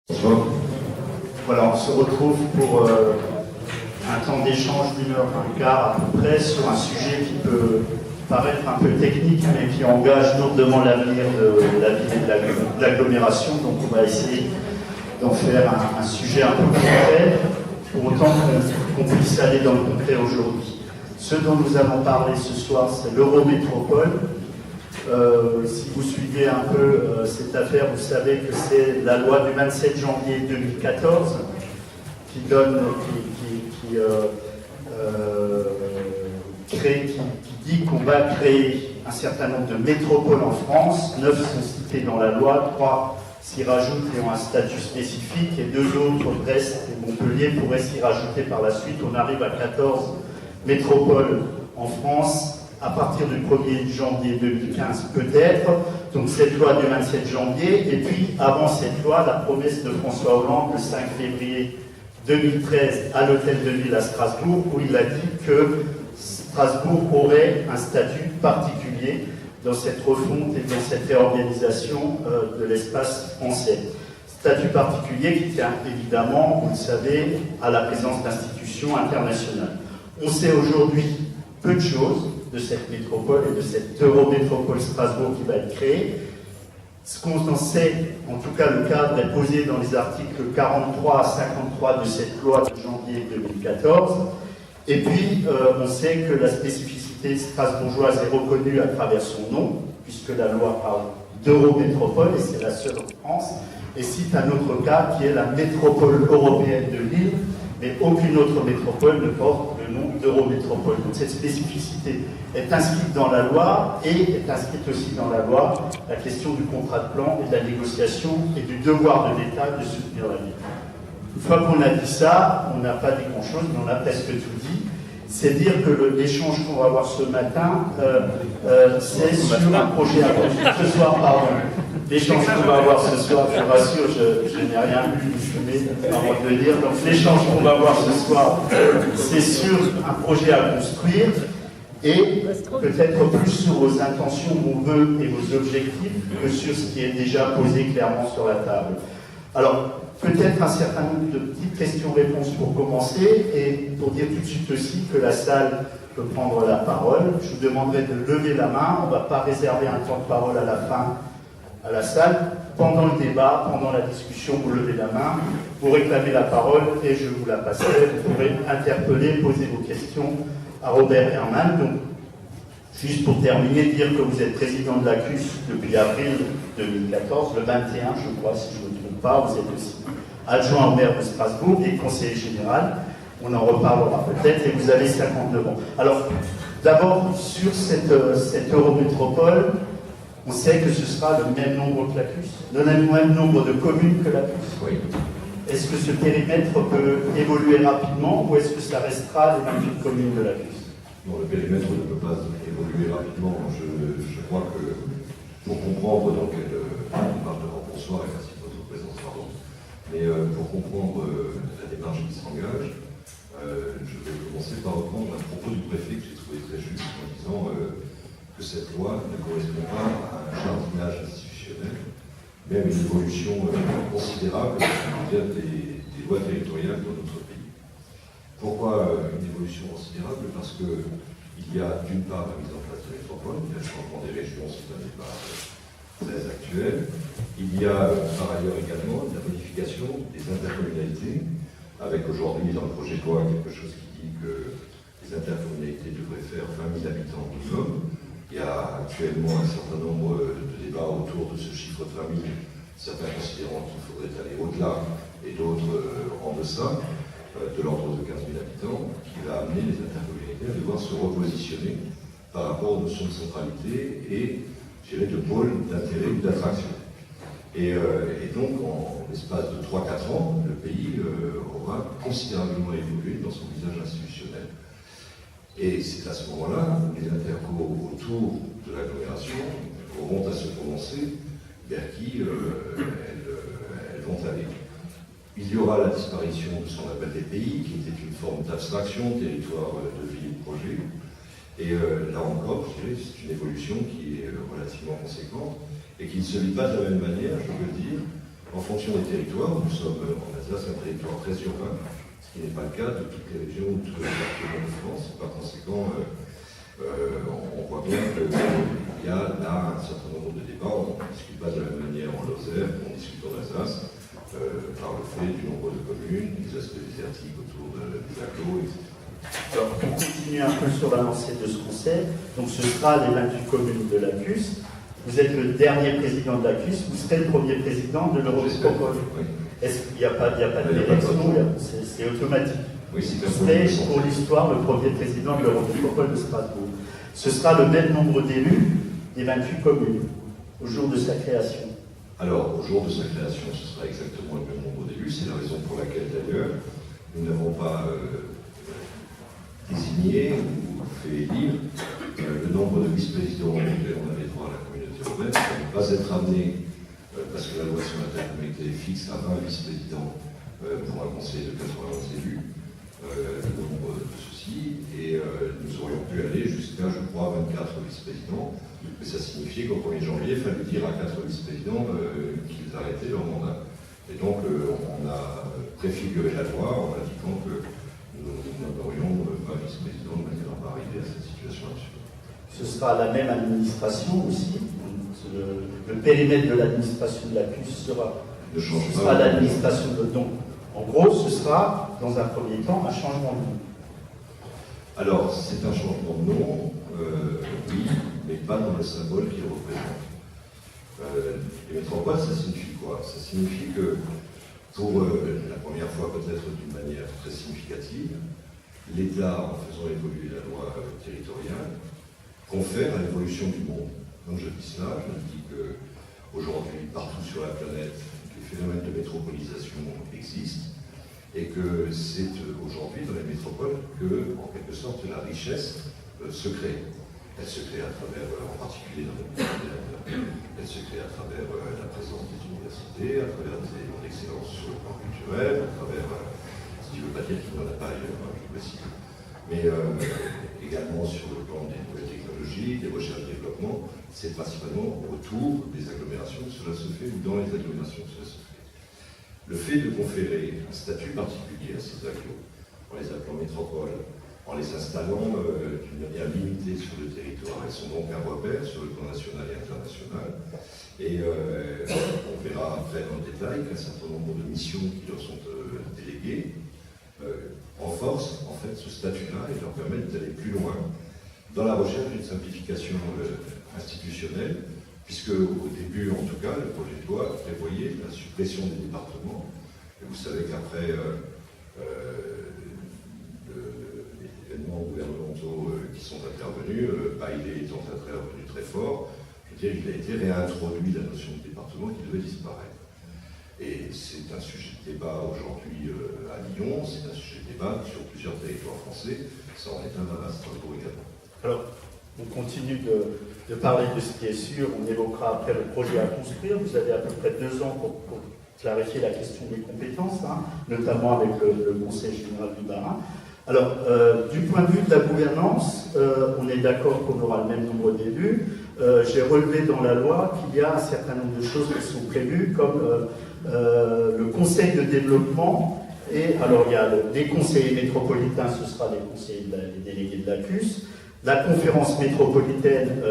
Voilà, on se retrouve pour un temps d'échange d'une heure, un quart à peu près, sur un sujet qui peut paraître un peu technique, mais qui engage lourdement l'avenir de la ville et de l'agglomération. Donc on va essayer d'en faire un sujet un peu concret, pour autant qu'on puisse aller dans le concret aujourd'hui. Ce dont nous allons parler ce soir, c'est l'Eurométropole. Si vous suivez un peu cette affaire, vous savez que c'est la loi du 27 janvier 2014 qui dit qu'on va créer un certain nombre de métropoles en France. 9 sont citées dans la loi, 3 s'y rajoutent et ont un statut spécifique, et 2 autres, Brest et Montpellier, pourraient s'y rajouter par la suite. On arrive à 14 métropoles en France à partir du 1er janvier 2015 peut-être, donc cette loi du 27 janvier, et puis avant cette loi, la promesse de François Hollande le 5 février 2013 à l'Hôtel de Ville à Strasbourg, où il a dit que Strasbourg aurait un statut particulier dans cette refonte et dans cette réorganisation de l'espace français. Statut particulier qui tient évidemment, vous le savez, à la présence d'institutions internationales. On sait aujourd'hui peu de choses de cette métropole et de cette Eurométropole Strasbourg qui va être créée. Ce qu'on en sait, en tout cas le cadre est posé dans les articles 43 à 53 de cette loi de janvier 2014. Et puis, on sait que la spécificité strasbourgeoise est reconnue à travers son nom, puisque la loi parle d'Eurométropole, et c'est la seule en France, et cite un autre cas qui est la métropole européenne de Lille, mais aucune autre métropole ne porte le nom d'Eurométropole. Donc cette spécificité est inscrite dans la loi, et est inscrite aussi dans la loi la question du contrat de plan et de la négociation et du devoir de l'État de soutenir la ville. Une fois qu'on a dit ça, on n'a pas dit grand-chose, mais on a presque tout dit. C'est dire que l'échange qu'on va avoir ce matin, c'est sur un projet à construire. Ce soir, pardon. L'échange qu'on va avoir ce soir, je vous rassure, je n'ai rien lu ni fumé avant de le dire. Donc l'échange qu'on va avoir ce soir, c'est sur un projet à construire et peut-être plus sur vos intentions, vos vœux et vos objectifs que sur ce qui est déjà posé clairement sur la table. Alors, peut-être un certain nombre de petites questions-réponses pour commencer, et pour dire tout de suite aussi que la salle peut prendre la parole. Je vous demanderai de lever la main. On ne va pas réserver un temps de parole à la fin à la salle. Pendant le débat, pendant la discussion, vous levez la main, vous réclamez la parole et je vous la passerai. Vous pourrez interpeller, poser vos questions à Robert Herman. Donc, juste pour terminer, dire que vous êtes président de la CUS depuis avril 2014, le 21, je crois, si je ne me trompe pas. Vous êtes aussi adjoint au maire de Strasbourg et conseiller général. On en reparlera peut-être, et vous avez 59 ans. Alors, d'abord, sur cette Eurométropole, on sait que ce sera le même nombre que la CUS, le même nombre de communes que la CUS. Oui. Est-ce que ce périmètre peut évoluer rapidement, ou est-ce que ça restera les mêmes communes de la CUS? Non, le périmètre ne peut pas évoluer rapidement. Je crois que pour comprendre dans quelle démarche de bonsoir et merci de votre présence, pardon. Mais pour comprendre la démarche qui s'engage, je vais commencer par reprendre un propos du préfet que j'ai trouvé très juste en disant que cette loi ne correspond pas à un jardinage institutionnel, mais à une évolution considérable des lois territoriales dans notre pays. Pourquoi une évolution considérable? Parce qu'il y a d'une part la mise en place de métropole, il y a le changement des régions, c'est un débat très actuel. Il y a par ailleurs également la modification des intercommunalités, avec aujourd'hui dans le projet de loi quelque chose qui dit que les intercommunalités devraient faire 20 000 habitants minimum. Il y a actuellement un certain nombre de débats autour de ce chiffre de 20 000, certains considérant qu'il faudrait aller au-delà et d'autres en deçà, de l'ordre de 15 000 habitants, qui va amener les intercommunalités à devoir se repositionner par rapport aux notions de centralité et, je dirais, de pôle d'intérêt ou d'attraction. Et donc, en l'espace de 3-4 ans, le pays aura considérablement évolué dans son visage institutionnel. Et c'est à ce moment-là où les intercos autour de l'agglomération auront à se prononcer vers qui elles vont aller. Il y aura la disparition de ce qu'on appelle des pays, qui était une forme d'abstraction, territoire de vie et de projet. Et là encore, je dirais, c'est une évolution qui est relativement conséquente et qui ne se vit pas de la même manière, je veux dire, en fonction des territoires. Nous sommes en Alsace un territoire très urbain, ce qui n'est pas le cas de toutes les régions ou tous les départements de France. Par conséquent, on voit bien qu'il y a là un certain nombre de débats. On ne discute pas de la même manière en Lozère qu'on discute en Alsace, par le fait du nombre de communes, des aspects désertiques autour des agglos, etc. Alors, pour continuer un peu sur l'avancée de ce conseil, donc ce sera les 28 communes de l'ACUS. Vous êtes le dernier président de l'ACUS, vous serez le premier président de l'Eurométropole. Oui. Est-ce qu'il n'y a pas d'élection? C'est automatique. Oui, c'est Vous serez, pour l'histoire, le premier président de l'Eurométropole de Strasbourg. Ce sera le même nombre d'élus des 28 communes au jour de sa création. Alors, au jour de sa création, ce sera exactement le même nombre d'élus. C'est la raison pour laquelle, d'ailleurs, nous n'avons pas désigné ou fait élire le nombre de vice-présidents auxquels on avait droit à la communauté urbaine. Ça ne va pas être amené, parce que la loi sur l'intercommunalité fixe à 20 vice-présidents pour un conseil de 91 élus, le nombre de ceux-ci, et nous aurions pu aller jusqu'à, je crois, 24 vice-présidents. Mais ça signifiait qu'au 1er janvier, il fallait dire à 4 vice-présidents qu'ils arrêtaient leur mandat. Et donc, on a préfiguré la loi en indiquant que nous n'aurions pas vice-président de manière à pas arriver à cette situation absurde. Ce sera la même administration aussi. Le périmètre de l'administration de l'ACUS sera l'administration de don. En gros, ce sera, dans un premier temps, un changement de nom. Alors, c'est un changement de nom, oui, mais pas dans le symbole qu'il représente. Les métropoles, ça signifie quoi? Ça signifie que, pour la première fois peut-être d'une manière très significative, l'État, en faisant évoluer la loi territoriale, confère à l'évolution du monde. Quand je dis cela, je dis qu'aujourd'hui, partout sur la planète, les phénomènes de métropolisation existent, et que c'est aujourd'hui dans les métropoles que, en quelque sorte, la richesse se crée. Elle se crée à travers, en particulier dans le monde, elle se crée à travers la présence des universités, à travers des éléments d'excellence sur le plan culturel, à travers, si je ne veux pas dire qu'il n'y en a pas ailleurs, je le précise, mais également sur le plan des nouvelles technologies, des recherches et développement. C'est principalement autour des agglomérations que cela se fait, ou dans les agglomérations que cela se fait. Le fait de conférer un statut particulier à ces agglos, en les appelant métropoles, en les installant d'une manière limitée sur le territoire, elles sont donc un repère sur le plan national et international. Et on verra après dans le détail qu'un certain nombre de missions qui leur sont déléguées renforcent en fait ce statut-là et leur permettent d'aller plus loin dans la recherche d'une simplification institutionnelle, puisque au début, en tout cas, le projet de loi prévoyait la suppression des départements. Et vous savez qu'après les événements gouvernementaux qui sont intervenus, Bailey étant intervenu très fort, je veux dire, il a été réintroduit la notion de département qui devait disparaître. Et c'est un sujet de débat aujourd'hui à Lyon, c'est un sujet de débat sur plusieurs territoires français, ça en est un à Strasbourg également. Alors, on continue de parler de ce qui est sûr, on évoquera après le projet à construire. Vous avez à peu près 2 ans pour clarifier la question des compétences, notamment avec le Conseil général du Bas-Rhin. Alors, du point de vue de la gouvernance, on est d'accord qu'on aura le même nombre d'élus. J'ai relevé dans la loi qu'il y a un certain nombre de choses qui sont prévues, comme le conseil de développement. Et alors, il y a les conseillers métropolitains, ce sera les délégués de l'ACUS. La conférence métropolitaine,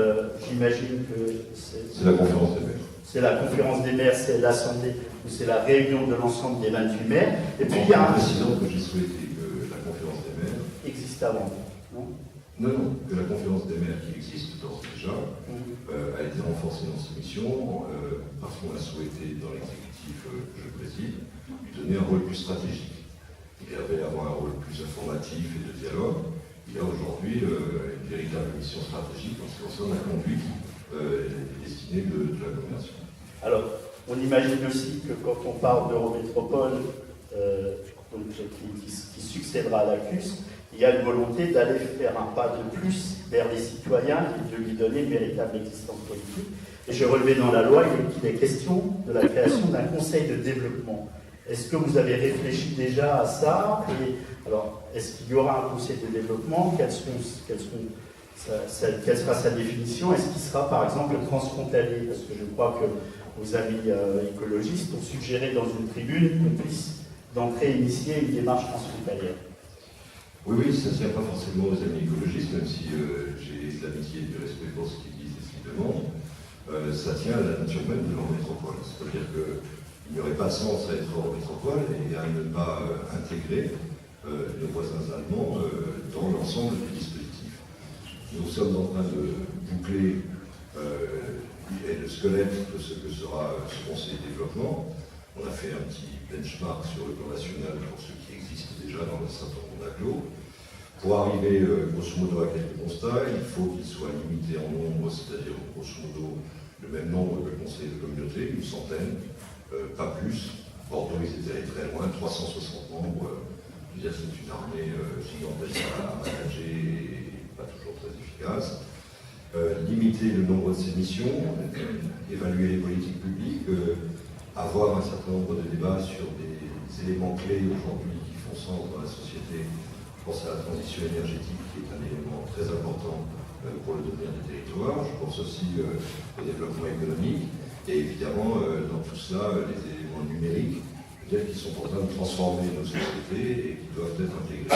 j'imagine que c'est la conférence des maires. C'est la conférence des maires, c'est l'assemblée, c'est la réunion de l'ensemble des 28 maires. Et puis il y a un président que j'ai souhaité que la conférence des maires existe avant, non? Non, que la conférence des maires qui existe d'ores et déjà a été renforcée dans ses missions parce qu'on a souhaité dans l'exécutif que je préside lui donner un rôle plus stratégique. Il avait avoir un rôle plus informatif et de dialogue. Il y a aujourd'hui une véritable mission stratégique en ce qui concerne la conduite destinée de l'agglomération. Alors, on imagine aussi que quand on parle d'Eurométropole, qui succédera à l'ACUS, il y a une volonté d'aller faire un pas de plus vers les citoyens et de lui donner une véritable existence politique. Et j'ai relevé dans la loi qu'il est question de la création d'un conseil de développement. Est-ce que vous avez réfléchi déjà à ça? Et alors, est-ce qu'il y aura un conseil de développement? Quelle sera sa définition? Est-ce qu'il sera, par exemple, transfrontalier? Parce que je crois que aux amis écologistes ont suggéré dans une tribune qu'on puisse d'entrée initier une démarche transfrontalière. Oui, ça ne tient pas forcément aux amis écologistes, même si j'ai de l'amitié et du respect pour ce qu'ils disent et ce qu'ils demandent. Ça tient à la nature même de leur métropole. C'est-à-dire qu'il n'y aurait pas de sens à être hors métropole et à ne pas intégrer nos voisins allemands dans l'ensemble du dispositif. Nous sommes en train de boucler le squelette de ce que sera ce conseil de développement. On a fait un petit benchmark sur le plan national pour ce qui existe déjà dans un certain nombre d'agglos. Pour arriver grosso modo à quelques constats, il faut qu'il soit limité en nombre, c'est-à-dire grosso modo le même nombre que le conseil de communauté, une centaine, pas plus. Bordeaux, ils étaient allés très loin, 360 membres. Je veux dire, c'est une armée gigantesque à manager et pas toujours très efficace. Limiter le nombre de ses missions, évaluer les politiques publiques, avoir un certain nombre de débats sur des éléments clés aujourd'hui qui font sens dans la société. Je pense à la transition énergétique qui est un élément très important pour le devenir des territoires. Je pense aussi au développement économique et évidemment dans tout cela les éléments numériques qui sont en train de transformer nos sociétés et qui doivent être intégrés.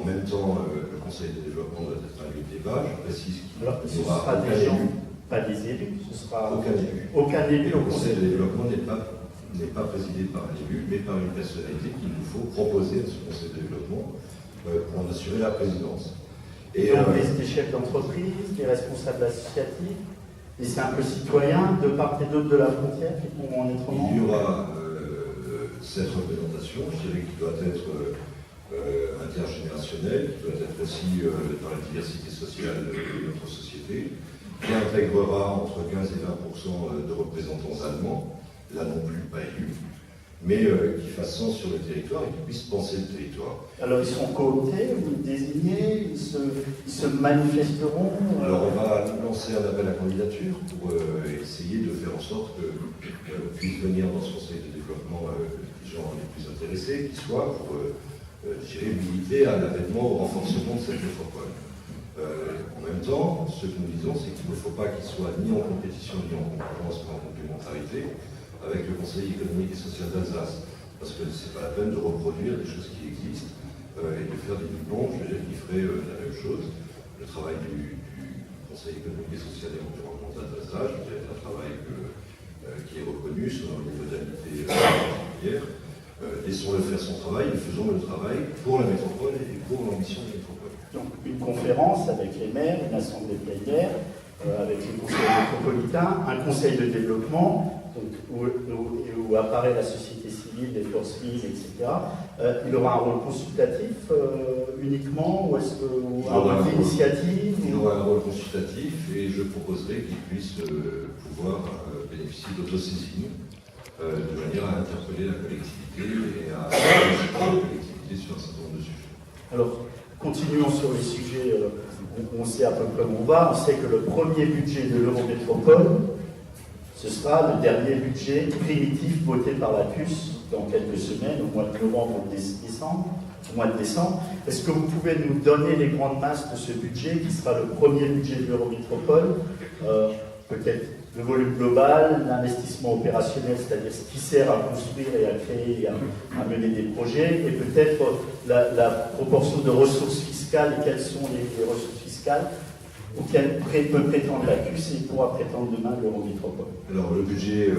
En même temps, le Conseil de développement doit être un lieu de débat. Je précise qu'il n'y aura aucun élu. Pas des élus, ce sera aucun élu au Conseil de développement n'est pas présidé par un élu, mais par une personnalité qu'il nous faut proposer à ce Conseil de développement pour en assurer la présidence. Et donc des chefs d'entreprise, des responsables associatifs, des simples citoyens de part et d'autre de la frontière qui pourront en être membres. Il y aura cette représentation, je dirais, qui doit être intergénérationnelle, qui doit être aussi dans la diversité sociale de notre société, qui intégrera entre 15 et 20% de représentants allemands, là non plus pas élus, mais qui fassent sens sur le territoire et qui puissent penser le territoire. Alors ils seront cooptés ou désignés, ils se manifesteront Alors on va lancer un appel à candidature pour essayer de faire en sorte que puissent venir dans ce conseil de développement les gens les plus intéressés, qui soient pour, militer à l'avènement, au renforcement de cette métropole. En même temps, ce que nous disons, c'est qu'il ne faut pas qu'il soit ni en compétition, ni en concurrence, mais en complémentarité avec le Conseil économique et social d'Alsace. Parce que ce n'est pas la peine de reproduire des choses qui existent et de faire des doublons, je veux dire, qui feraient la même chose. Le travail du Conseil économique et social et environnemental d'Alsace, c'est un travail qui est reconnu selon les modalités particulières. Laissons-le faire son travail et faisons le travail pour la métropole et pour l'ambition de la métropole. Donc une conférence avec les maires, une assemblée plénière, avec les conseils métropolitains, un conseil de développement où apparaît la société civile, les forces vives, etc. Il aura un rôle consultatif uniquement ou est-ce un rôle d'initiative Il aura un rôle consultatif et je proposerai qu'il puisse pouvoir bénéficier d'autosaisine de manière à interpeller la collectivité et à solliciter la collectivité sur un certain nombre de sujets. Alors, continuons sur les sujets, on sait à peu près où on va. On sait que le premier budget de l'Eurométropole, ce sera le dernier budget primitif voté par la CUS dans quelques semaines, au mois de novembre ou décembre. Au mois de décembre. Est-ce que vous pouvez nous donner les grandes masses de ce budget, qui sera le premier budget de l'Eurométropole, peut-être le volume global, l'investissement opérationnel, c'est-à-dire ce qui sert à construire et à créer et à mener des projets, et peut-être la proportion de ressources fiscales, et quelles sont les ressources fiscales auxquelles peut prétendre la CUS et pourra prétendre demain l'Eurométropole. Alors le budget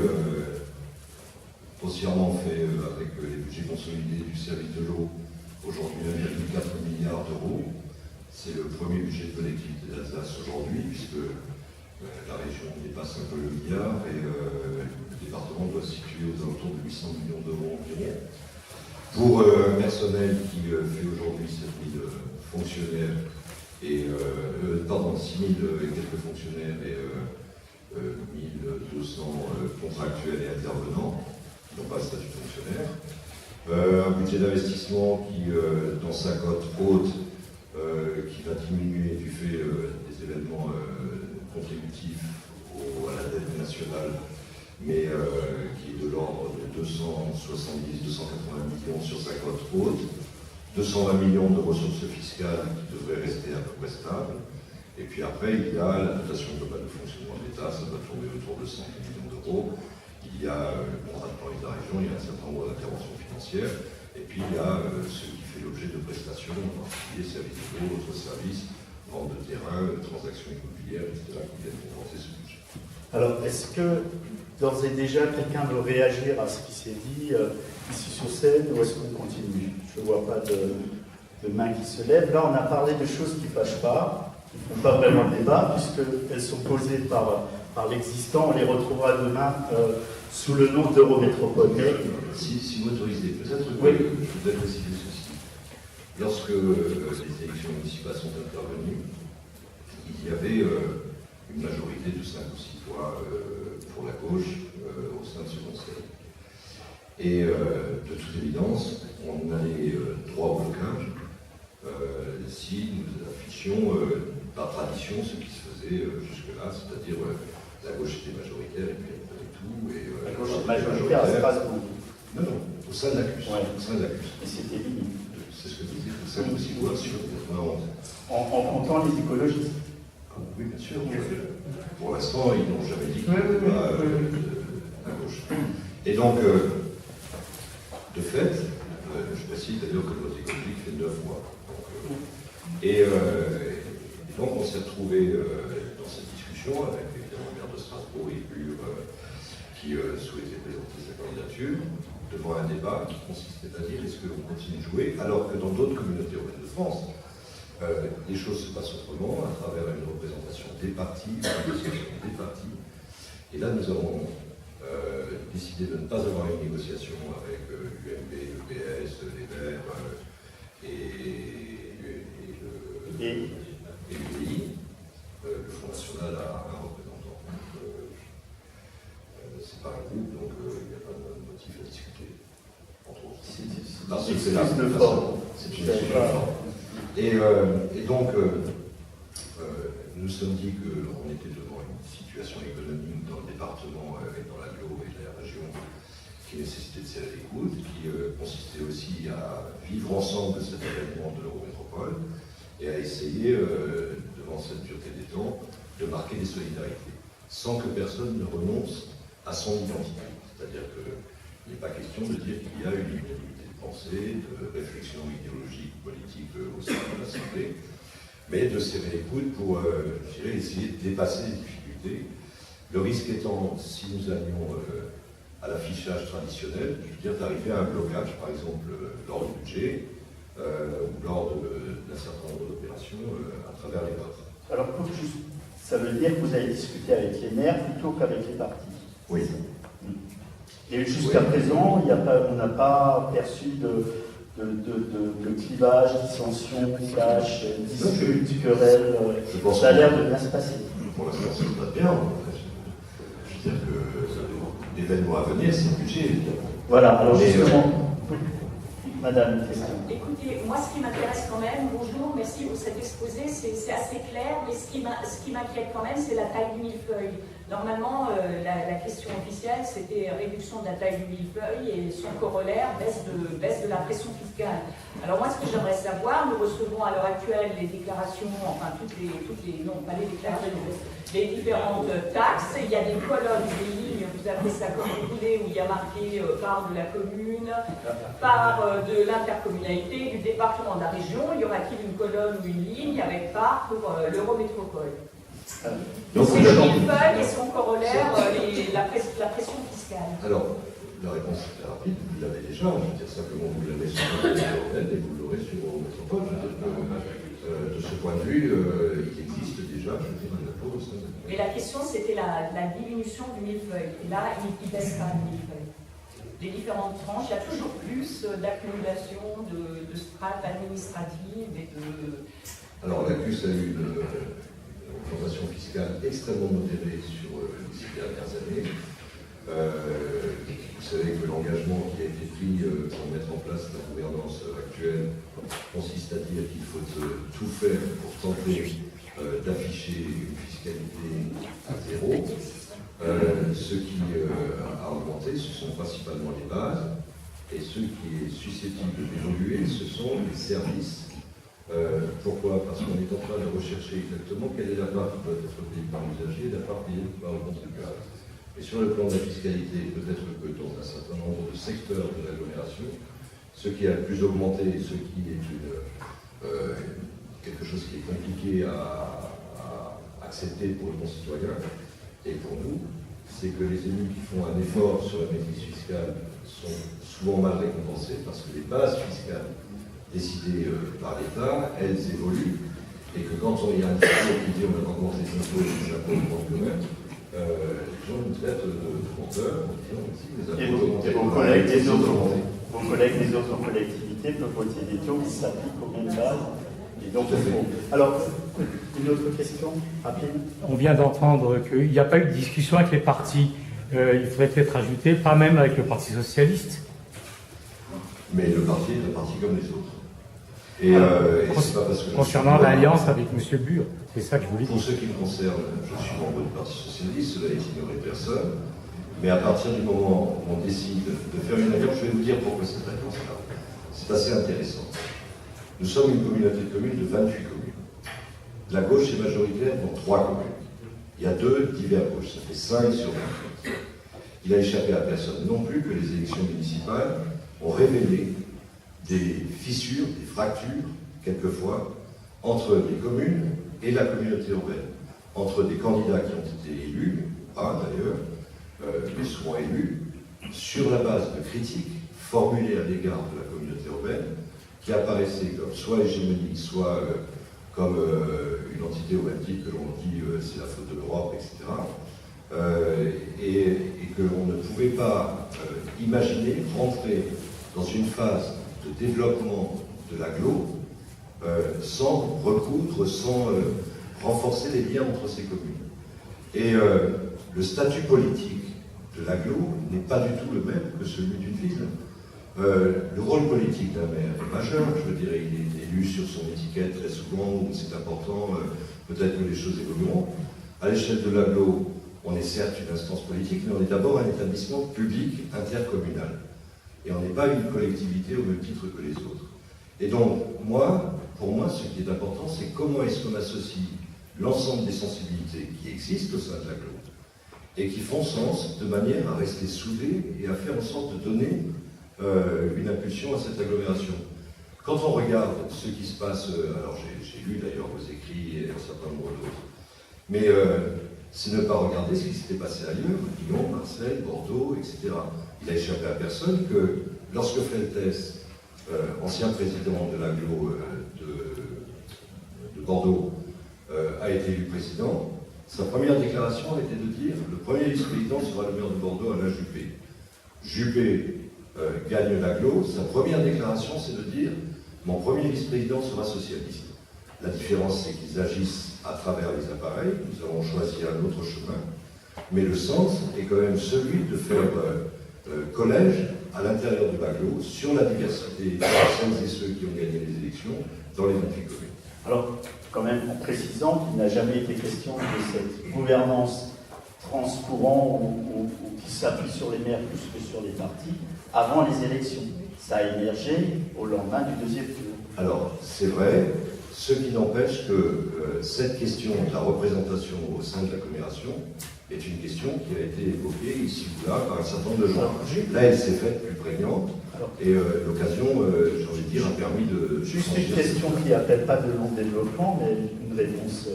grossièrement fait avec les budgets consolidés du service de l'eau, aujourd'hui 1,4 milliard d'euros. C'est le premier budget de collectivité d'Alsace aujourd'hui, puisque la région dépasse un peu le milliard et le département doit se situer aux alentours de 800 millions d'euros environ. Pour un personnel qui fait aujourd'hui 7000 fonctionnaires et 6000 et quelques fonctionnaires et 1200 contractuels et intervenants qui n'ont pas le statut de fonctionnaire. Un budget d'investissement qui, dans sa cote haute, qui va diminuer du fait des événements contributifs à la dette nationale, mais qui est de l'ordre de 270-280 millions sur sa cote haute, 220 millions de ressources fiscales qui devraient rester à peu près stables, Et puis après, il y a la dotation globale de fonctionnement de l'État, ça doit tourner autour de 100 millions d'euros. Il y a le contrat de plan de la région, il y a un certain nombre d'interventions financières. Et puis il y a ce qui fait l'objet de prestations, en particulier services de l'eau, autres services, vente de terrain, transactions immobilières, etc., qui viennent compenser ce budget. Alors, est-ce que d'ores et déjà quelqu'un veut réagir à ce qui s'est dit ici sur scène, ou est-ce qu'on continue? Je ne vois pas de main qui se lève. Là, on a parlé de choses qui ne fâchent pas, qui ne font pas vraiment débat, puisqu'elles sont posées par l'existant. On les retrouvera demain sous le nom d'Eurométropole. Si vous autorisez, peut-être que oui. Je voudrais préciser ceci. Lorsque les élections municipales sont intervenues, il y avait une majorité de 5 ou 6 voix pour la gauche au sein de ce conseil. Et de toute évidence, on allait droit au blocage si nous affichions par tradition ce qui se faisait jusque-là, c'est-à-dire la gauche était majoritaire et puis elle prenait tout. Et, la gauche est majoritaire à Strasbourg. Non, au sein de l'ACUS. Ouais. Au sein de l'ACUS. Et c'était limite. C'est ce que vous dites, 5 ou 6 voix sur 91. En comptant les écologistes. Oui, bien sûr. Pour l'instant, ils n'ont jamais dit qu'il n'y avait pas à gauche. Et donc, de fait, je précise d'ailleurs que le vote écologique fait 9 mois. Donc, on s'est retrouvé dans cette discussion avec évidemment le maire de Strasbourg et puis qui souhaitait présenter sa candidature devant un débat qui consistait à dire est-ce que l'on continue de jouer alors que dans d'autres communautés urbaines de France, les choses se passent autrement, à travers une représentation des partis, une négociation des partis. Et là, nous avons décidé de ne pas avoir une négociation avec l'UMP, le PS, les Verts et l'UDI. Le Front National a un représentant. C'est pas un groupe, donc il n'y a pas de motif à discuter, entre autres. C'est une excuse de forme. C'est une excuse de forme. Et donc, nous nous sommes dit qu'on était devant une situation économique dans le département et dans l'agglo et la région qui nécessitait de serrer les coudes, qui consistait aussi à vivre ensemble cet événement de l'Eurométropole et à essayer, devant cette dureté des temps, de marquer des solidarités, sans que personne ne renonce à son identité. C'est-à-dire qu'il n'est pas question de dire qu'il y a une unanimité de pensée, de réflexion idéologique, politique au sein de l'Assemblée, mais de serrer les coudes pour, je dirais, essayer de dépasser les difficultés. Le risque étant, si nous allions à l'affichage traditionnel, je veux dire, d'arriver à un blocage, par exemple, lors du budget, ou lors d'un certain nombre d'opérations à travers les votes. Alors, ça veut dire que vous avez discuté avec les maires plutôt qu'avec les partis. Oui. Et jusqu'à présent, on n'a pas perçu de clivage, dissension, clash, dispute, querelle. Ça a l'air de bien se passer. Pour l'instant, ça se passe bien. Je veux dire que l'événement à venir, c'est le budget, évidemment. Voilà, alors justement, Madame, une question. Écoutez, moi ce qui m'intéresse quand même, bonjour, merci pour cet exposé, c'est assez clair, mais ce qui m'inquiète quand même, c'est la taille du millefeuille. Normalement, la question officielle, c'était réduction de la taille du millefeuille et son corollaire, baisse de la pression fiscale. Alors moi, ce que j'aimerais savoir, nous recevons à l'heure actuelle les déclarations, enfin non, pas les déclarations, les différentes taxes. Il y a des colonnes, des lignes, vous appelez ça comme vous voulez, où il y a marqué part de la commune, part de l'intercommunalité, du département, de la région. Y aura-t-il une colonne ou une ligne avec part pour l'Eurométropole? Donc c'est le millefeuille et son corollaire, la pression fiscale. Alors, la réponse est très rapide, vous l'avez déjà, je veux dire simplement vous l'avez sur l'Eurométropole et vous l'aurez sur l'Eurométropole. De ce point de vue, il existe déjà, je veux dire, un apport au sein de... Mais la question c'était la diminution du millefeuille. Et là, il ne baisse pas le millefeuille. Les différentes tranches, il y a toujours plus d'accumulation de strates administratives et de... Alors l'ACUS a eu une augmentation fiscale extrêmement modérée sur ces dernières années. Vous savez que l'engagement qui a été pris pour mettre en place la gouvernance actuelle consiste à dire qu'il faut tout faire pour tenter d'afficher une fiscalité à zéro. Ce qui a augmenté, ce sont principalement les bases, et ce qui est susceptible d'évoluer, ce sont les services Pourquoi? Parce qu'on est en train de rechercher exactement quelle est la part qui doit être payée par l'usager et la part payée par le contribuable. Et sur le plan de la fiscalité, peut-être que dans un certain nombre de secteurs de l'agglomération, ce qui a le plus augmenté, ce qui est quelque chose qui est compliqué à accepter pour le concitoyen et pour nous, c'est que les élus qui font un effort sur la maîtrise fiscale sont souvent mal récompensés parce que les bases fiscales décidées par l'État, elles évoluent, et que quand il y a un discours qui dit on va augmenter les impôts et les chapeaux quand même, les gens nous traitent de menteurs en disant aussi les impôts et vos collègues des autres collectivités peuvent voter des taux qui s'appliquent aux mêmes bases. Et donc, alors, une autre question rapide. On vient d'entendre qu'il n'y a pas eu de discussion avec les partis. Il faudrait peut-être ajouter, pas même avec le Parti socialiste. Mais le parti est un parti comme les autres. Et c'est pas parce que concernant l'alliance avec M. Bure, c'est ça que je voulais dire. Pour ce qui me concerne, je suis membre du Parti socialiste, cela est ignoré personne. Mais à partir du moment où on décide de faire une alliance, je vais vous dire pourquoi cette alliance-là. C'est assez intéressant. Nous sommes une communauté de communes de 28 communes. La gauche est majoritaire dans 3 communes. Il y a 2 divers gauches, ça fait 5 sur 28. Il a échappé à personne non plus que les élections municipales ont révélé des fissures, des fractures, quelquefois, entre les communes et la communauté urbaine, entre des candidats qui ont été élus, pas d'ailleurs, mais souvent élus, sur la base de critiques formulées à l'égard de la communauté urbaine, qui apparaissaient comme soit hégémonique, soit comme une entité au même titre que l'on dit c'est la faute de l'Europe, etc. Et que l'on ne pouvait pas imaginer rentrer dans une phase de développement de l'agglo sans recoudre, sans renforcer les liens entre ces communes. Et le statut politique de l'agglo n'est pas du tout le même que celui d'une ville. Le rôle politique d'un maire est majeur, je veux dire, il est élu sur son étiquette très souvent, où c'est important, peut-être que les choses évolueront. À l'échelle de l'agglo, on est certes une instance politique, mais on est d'abord un établissement public intercommunal. Et on n'est pas une collectivité au même titre que les autres. Et donc, pour moi, ce qui est important, c'est comment est-ce qu'on associe l'ensemble des sensibilités qui existent au sein de l'agglo et qui font sens de manière à rester soudés et à faire en sorte de donner une impulsion à cette agglomération. Quand on regarde ce qui se passe, alors j'ai lu d'ailleurs vos écrits et un certain nombre d'autres, mais c'est ne pas regarder ce qui s'était passé ailleurs, Lyon, Marseille, Bordeaux, etc. Il a échappé à personne que lorsque Feltès, ancien président de l'agglo de Bordeaux, a été élu président, sa première déclaration a été de dire le premier vice-président sera le maire de Bordeaux, Alain Juppé. Juppé gagne l'agglo, sa première déclaration c'est de dire mon premier vice-président sera socialiste. La différence c'est qu'ils agissent à travers les appareils, nous avons choisi un autre chemin, mais le sens est quand même celui de faire collège à l'intérieur de l'agglo sur la diversité de celles et ceux qui ont gagné les élections dans les 28 communes. Alors, quand même, en précisant qu'il n'a jamais été question de cette gouvernance transcourant ou qui s'appuie sur les maires plus que sur les partis avant les élections. Ça a émergé au lendemain du deuxième tour. Alors, c'est vrai, ce qui n'empêche que cette question de la représentation au sein de l'agglomération est une question qui a été évoquée ici ou là par un certain nombre de gens. Là, elle s'est faite plus prégnante et l'occasion, j'ai envie de dire, a permis de... Juste une question qui n'appelle pas de long développement, mais une réponse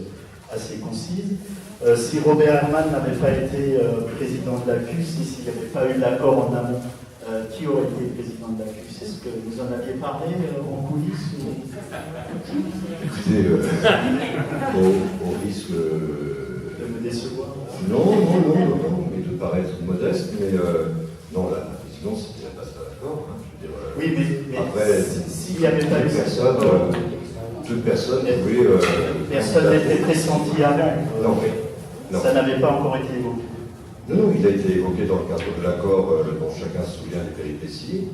assez concise. Si Robert Herrmann n'avait pas été président de la CUS, s'il n'y avait pas eu l'accord en amont, qui aurait été président de la CUS? Est-ce que vous en aviez parlé en coulisses Écoutez, au risque de me décevoir? Non, mais de paraître modeste, mais non, la présidence, c'était pas ça d'accord. Hein, je veux dire, oui, mais après, s'il n'y avait pas eu toute personne pouvait... personne n'était pressenti avant. Non. Ça n'avait pas encore été évoqué. Non, il a été évoqué dans le cadre de l'accord dont chacun se souvient des péripéties,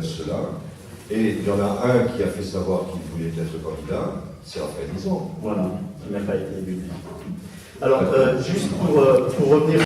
cela. Et il y en a un qui a fait savoir qu'il voulait être candidat, c'est Raphaël Lisan. Voilà, qui n'a pas été élu. Alors, juste pour revenir